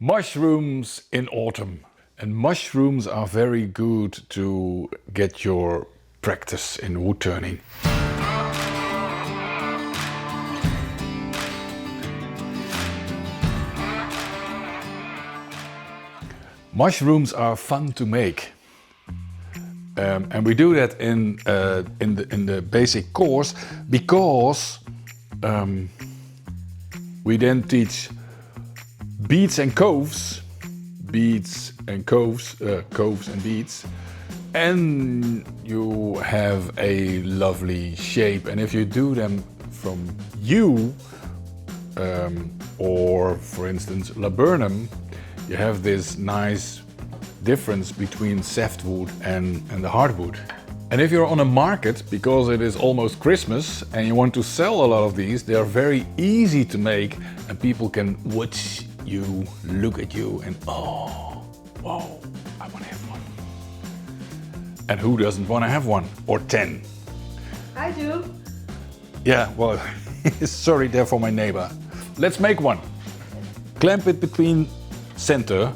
Mushrooms in autumn. And mushrooms are very good to get your practice in wood turning. Mushrooms are fun to make. And we do that in the basic course because we then teach beads and coves, coves and beads, and you have a lovely shape. And if you do them from yew, or for instance laburnum, you have this nice difference between softwood and the hardwood. And if you're on a market, because it is almost Christmas and you want to sell a lot of these, they are very easy to make and people can watch you, look at you and oh, whoa, I want to have one. And who doesn't want to have one or 10? I do. Yeah, well, sorry there for my neighbor. Let's make one. Clamp it between center.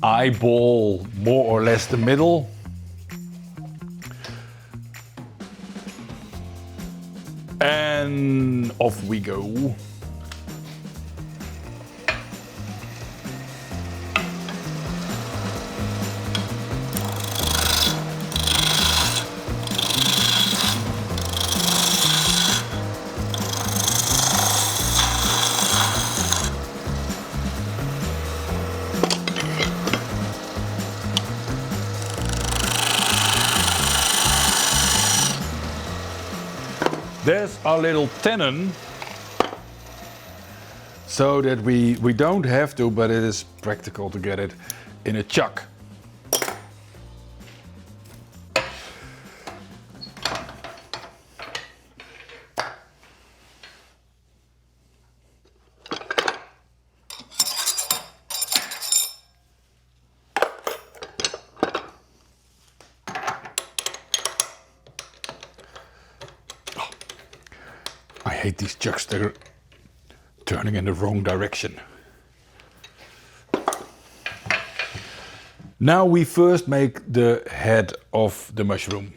Eyeball more or less the middle. And off we go. There's our little tenon, so that we don't have to, but it is practical to get it in a chuck. I hate these chucks, they're turning in the wrong direction. Now we first make the head of the mushroom.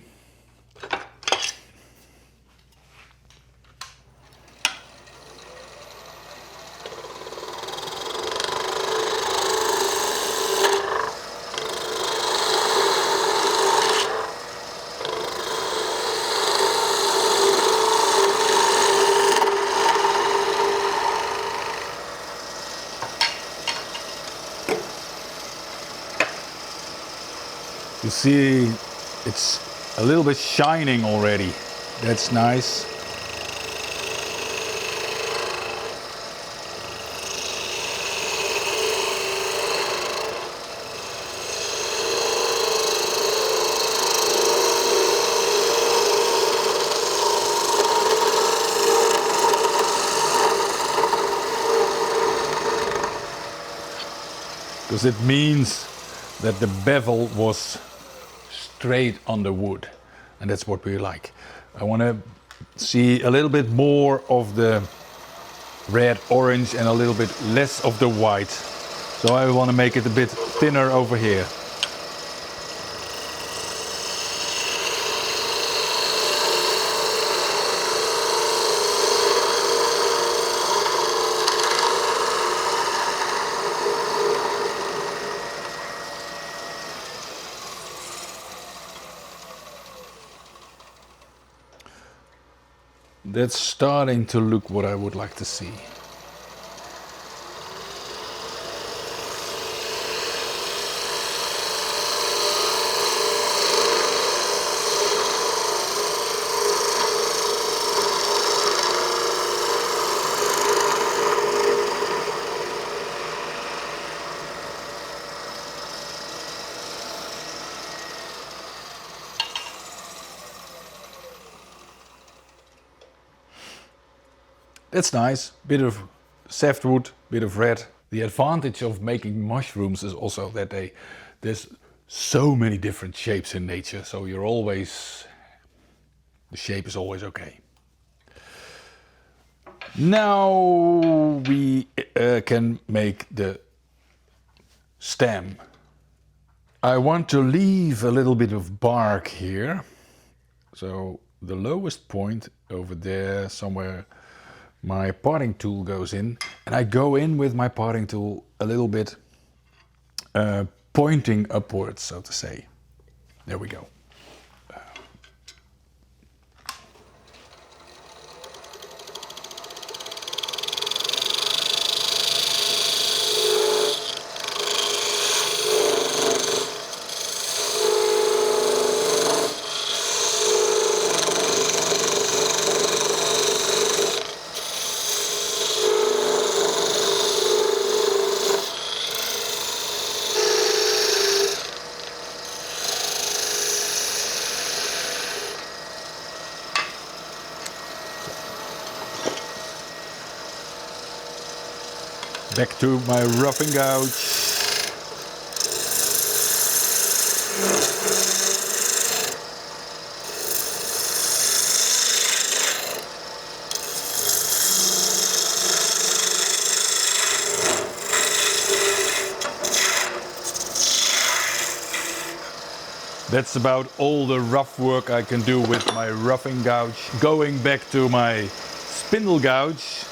You see, it's a little bit shining already. That's nice. Because it means that the bevel was straight on the wood, and that's what we like. I want to see a little bit more of the red, orange and a little bit less of the white. So I want to make it a bit thinner over here. That's starting to look what I would like to see. That's nice, bit of softwood, bit of red. The advantage of making mushrooms is also that there's so many different shapes in nature, so the shape is always okay. Now we can make the stem. I want to leave a little bit of bark here. So the lowest point over there somewhere, my parting tool goes in, and I go in with my parting tool a little bit pointing upwards, so to say. There we go. Back to my roughing gouge. That's about all the rough work I can do with my roughing gouge. Going back to my spindle gouge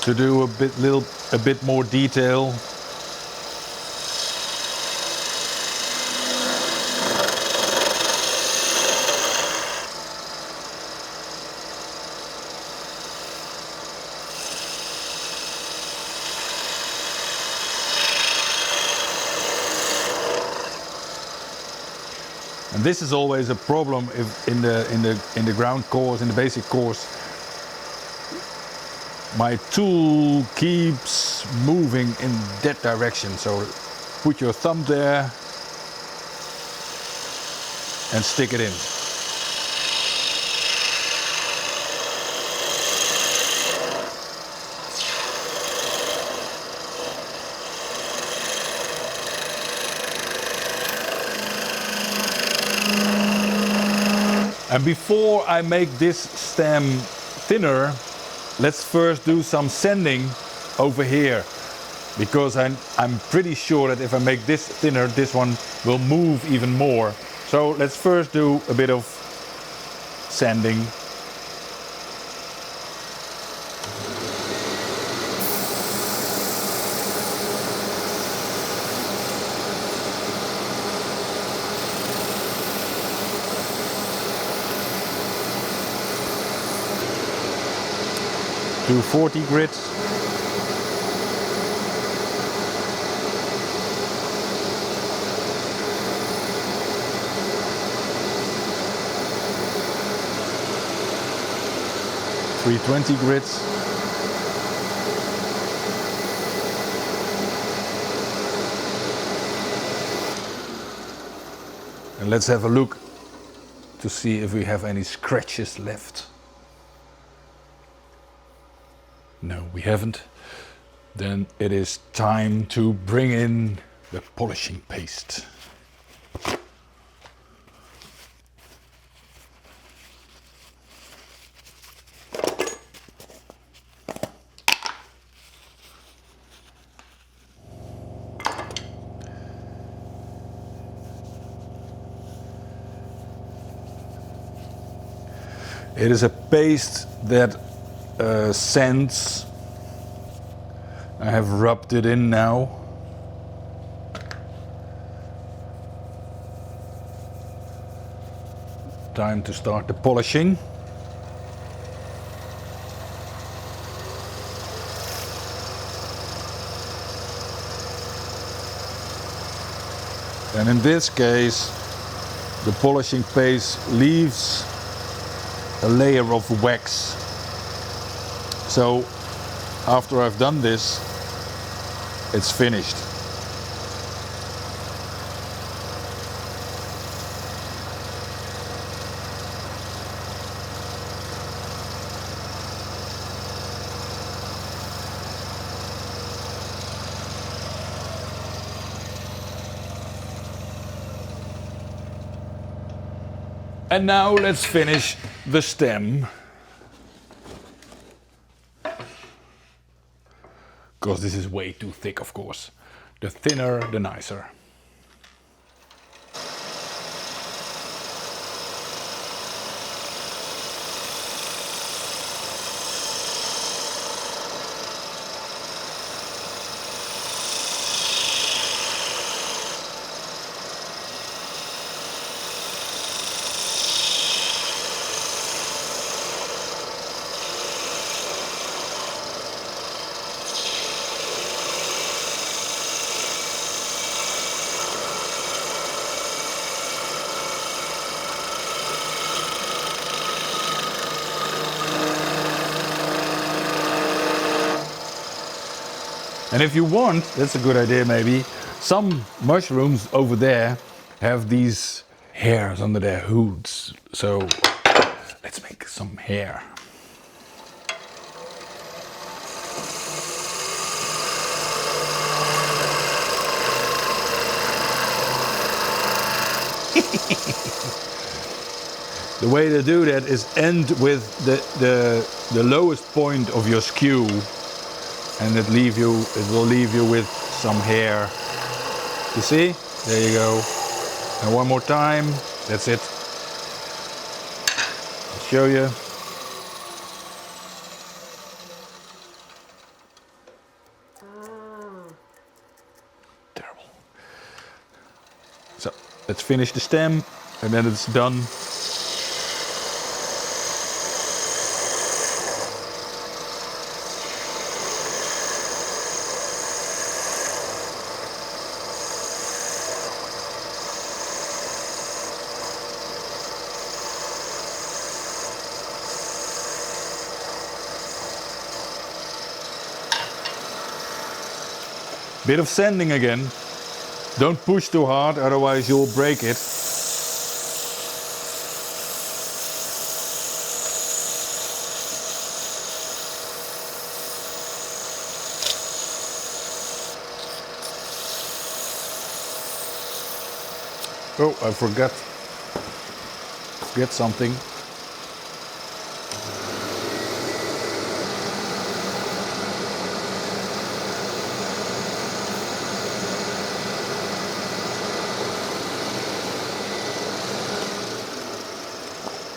to do a bit more detail. And this is always a problem if in the ground course, in the basic course, my tool keeps moving in that direction. So put your thumb there and stick it in. And before I make this stem thinner, let's first do some sanding over here, because I'm pretty sure that if I make this thinner, this one will move even more. So let's first do a bit of sanding. Do 40 grits. .320 grits. And let's have a look to see if we have any scratches left. No, we haven't. Then it is time to bring in the polishing paste. It is a paste that sands. I have rubbed it in now. Time to start the polishing. And in this case, the polishing paste leaves a layer of wax. So after I've done this, it's finished. And now let's finish the stem. Because this is way too thick, of course. The thinner, the nicer. And if you want, that's a good idea maybe, some mushrooms over there have these hairs under their hoods. So let's make some hair. The way to do that is end with the lowest point of your skew, and it will leave you with some hair. You see? There you go. And one more time. That's it. I'll show you. Terrible. So let's finish the stem, and then it's done. Bit of sanding again. Don't push too hard, otherwise you'll break it. Oh, I forgot something.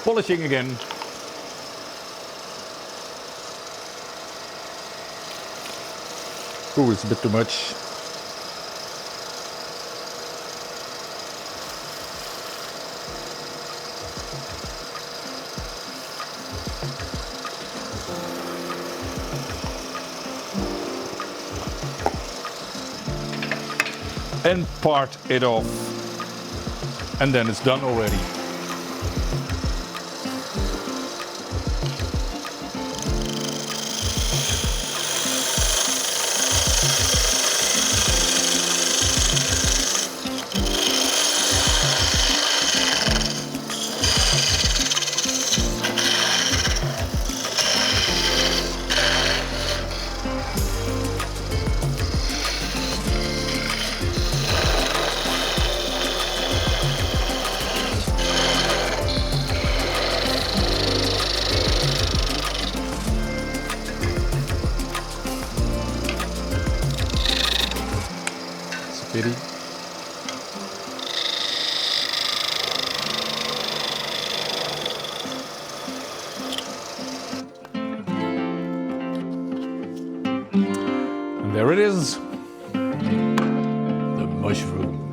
Polishing again. Ooh, it's a bit too much. And part it off. And then it's done already. Pity. And there it is, the mushroom.